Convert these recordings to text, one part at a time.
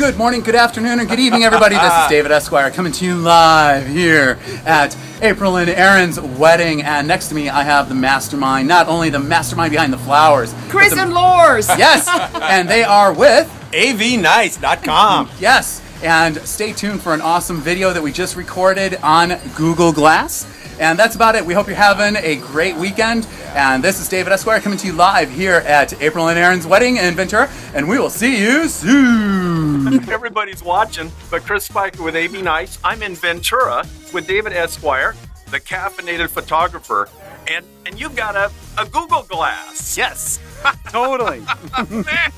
Good morning, good afternoon, and good evening, everybody. This is David Esquire coming to you live here at April and Aaron's wedding. And next to me, I have the mastermind, not only the mastermind behind the flowers, Chris and Lors. Yes, and they are with avnice.com. Yes, and stay tuned for an awesome video that we just recorded on Google Glass. And that's about it. We hope you're having a great weekend. And this is David Esquire coming to you live here at April and Aaron's wedding in Ventura. And we will see you soon. Everybody's watching, but Chris Spiker with AV Nice. I'm in Ventura with David Esquire, the caffeinated photographer. And you've got a Google Glass. Yes, totally. Man,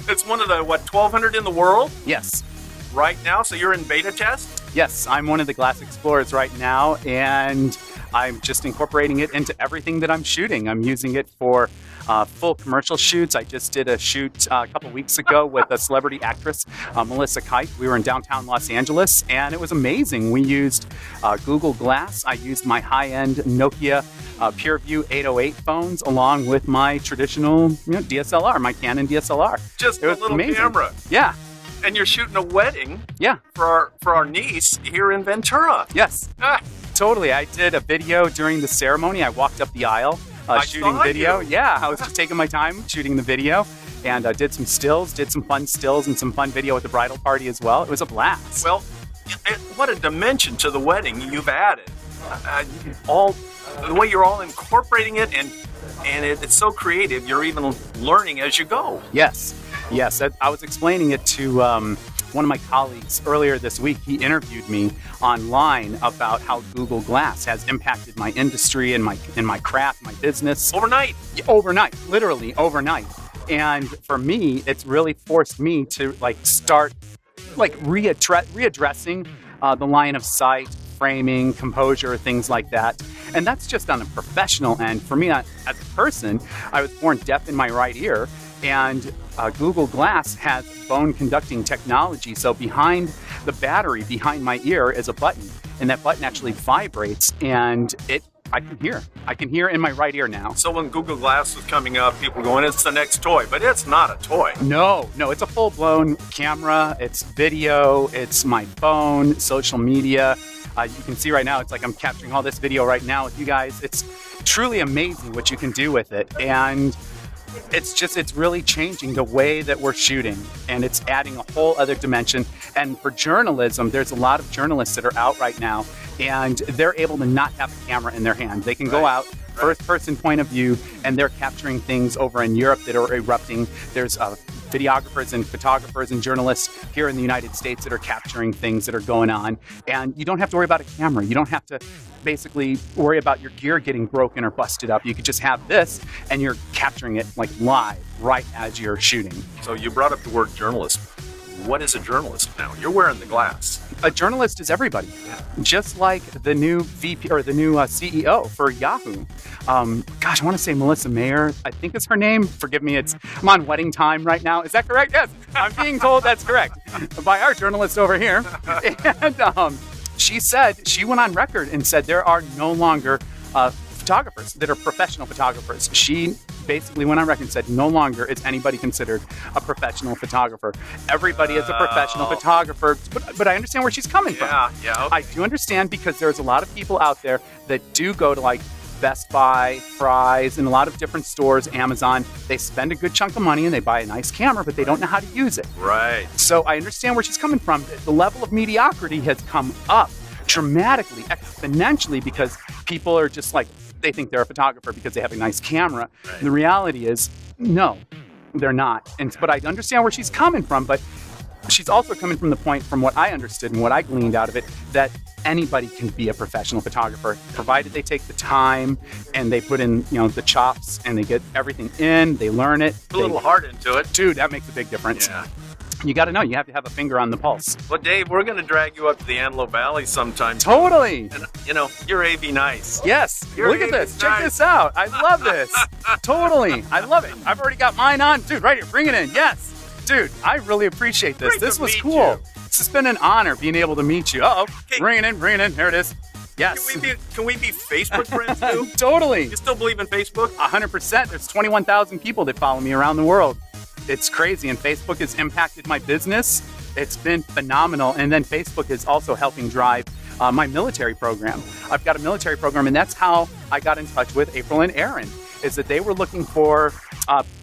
it's one of the, 1,200 in the world Yes. right now? So you're in beta test? Yes, I'm one of the Glass Explorers right now, and I'm just incorporating it into everything that I'm shooting. I'm using it for full commercial shoots. I just did a shoot a couple weeks ago with a celebrity actress, Melissa Kite. We were in downtown Los Angeles, and it was amazing. We used Google Glass. I used my high-end Nokia PureView 808 phones along with my traditional DSLR, my Canon DSLR. Just It a was little amazing. camera. Yeah, And you're shooting a wedding yeah, for our niece here in Ventura. yes. Ah, Totally. I did a video during the ceremony. I walked up the aisle shooting saw video. you. Yeah, I was just taking my time shooting the video and did some stills, did some fun stills and some fun video at the bridal party as well. It was a blast. well, what a dimension to the wedding you've added. All the way you're all incorporating it, and it's so creative. You're even learning as you go. Yes. I was explaining it to one of my colleagues earlier this week. He interviewed me online about how Google Glass has impacted my industry and my craft, my business. Overnight. Overnight, literally overnight. And for me, it's really forced me to start readdressing the line of sight, framing, composure, things like that. And that's just on a professional end. For me, as a person, I was born deaf in my right ear, and Google Glass has bone conducting technology. So behind the battery, behind my ear, is a button, and that button actually vibrates, and I can hear. I can hear in my right ear now. So when Google Glass was coming up, people going, it's the next toy, but it's not a toy. No, it's a full-blown camera. It's video. It's my phone, social media. You can see right now, it's like I'm capturing all this video right now with you guys. It's truly amazing what you can do with it. And it's really changing the way that we're shooting, and it's adding a whole other dimension. And for journalism, there's a lot of journalists that are out right now, and they're able to not have a camera in their hand. They can go out, first person point of view, and they're capturing things over in Europe that are erupting. There's videographers and photographers and journalists here in the United States that are capturing things that are going on. And you don't have to worry about a camera. You don't have to basically worry about your gear getting broken or busted up. You could just have this, and you're capturing it live right as you're shooting. So you brought up the word journalist. What is a journalist now? You're wearing the glass. A journalist is everybody, just like the new VP or the new CEO for Yahoo. I want to say Melissa Mayer, I think is her name. Forgive me, I'm on wedding time right now. Is that correct? Yes, I'm being told that's correct by our journalist over here. And she went on record and said there are no longer photographers that are professional photographers. She basically went on record and said no longer is anybody considered a professional photographer. Everybody is a professional photographer, but I understand where she's coming from. Yeah. Okay. I do understand, because there's a lot of people out there that do go to Best Buy, Fry's, and a lot of different stores, Amazon. They spend a good chunk of money and they buy a nice camera, but they don't know how to use it. Right. So I understand where she's coming from. The level of mediocrity has come up dramatically, exponentially, because people are just they think they're a photographer because they have a nice camera. Right. The reality is, no, they're not. But I understand where she's coming from, but she's also coming from the point, from what I understood and what I gleaned out of it, that anybody can be a professional photographer, provided they take the time and they put in, the chops, and they get everything in, they learn it. Put a little heart into it. Dude, that makes a big difference. Yeah. You got to know, you have to have a finger on the pulse. Well, Dave, we're going to drag you up to the Antelope Valley sometime. Totally. And, you're AV Nice. Yes. You're Look at this. Check this out. I love this. Totally. I love it. I've already got mine on. Dude, right here. Bring it in. Yes. Dude, I really appreciate this. Great This to was meet cool. you. This has been an honor being able to meet you. Uh-oh. Okay. Bring it in. Here it is. Yes. Can we be Facebook friends too? Totally. You still believe in Facebook? 100%. There's 21,000 people that follow me around the world. It's crazy, and Facebook has impacted my business It's been phenomenal. And then Facebook is also helping drive my military program. I've got a military program, and that's how I got in touch with April and Aaron, is that they were looking for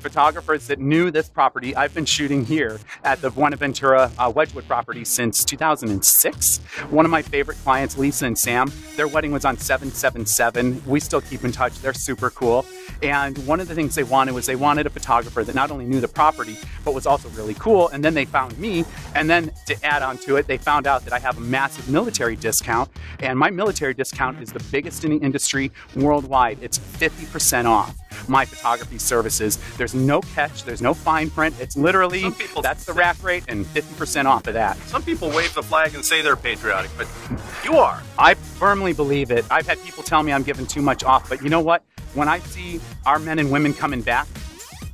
photographers that knew this property. I've been shooting here at the Buenaventura Wedgwood property since 2006. One of my favorite clients, Lisa and Sam, their wedding was on 777. We still keep in touch. They're super cool. And one of the things they wanted was they wanted a photographer that not only knew the property, but was also really cool. And then they found me. And then to add on to it, they found out that I have a massive military discount. And my military discount is the biggest in the industry worldwide. It's 50% off my photography services. There's no catch, there's no fine print. It's literally, that's the rack rate and 50% off of that. Some people wave the flag and say they're patriotic, but you are. I firmly believe it. I've had people tell me I'm giving too much off, but you know what? When I see our men and women coming back,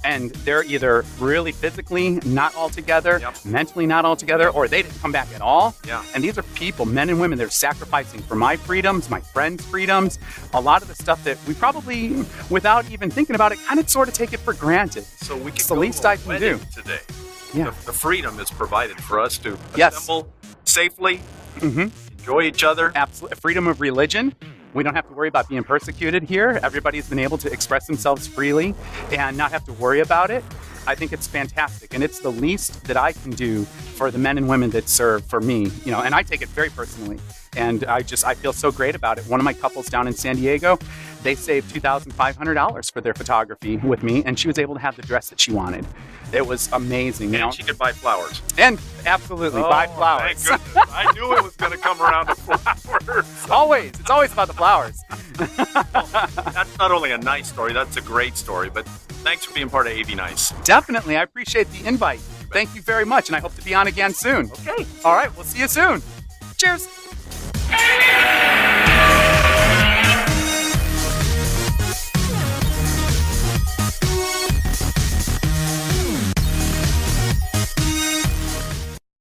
and they're either really physically not all together, mentally not all together, or they didn't come back at all. Yeah. And these are people, men and women, they're sacrificing for my freedoms, my friends' freedoms, a lot of the stuff that we probably, without even thinking about it, kind of sort of take it for granted. So we can it's the go least to a I can wedding do today. Yeah. The freedom is provided for us to Yes. assemble safely, enjoy each other. Absolutely. Freedom of religion. We don't have to worry about being persecuted here. Everybody's been able to express themselves freely and not have to worry about it. I think it's fantastic, and it's the least that I can do for the men and women that serve for me, you know, and I take it very personally. And I feel so great about it. One of my couples down in San Diego, they saved $2,500 for their photography with me, and she was able to have the dress that she wanted. It was amazing. You know? And she could buy flowers. And absolutely, buy flowers. Thank goodness. I knew it was going to come around to flowers. Always. It's always about the flowers. That's not only a nice story, that's a great story, but thanks for being part of AV Nice. Definitely. I appreciate the invite. Thank you very much, and I hope to be on again soon. Okay. All right. We'll see you soon. Cheers.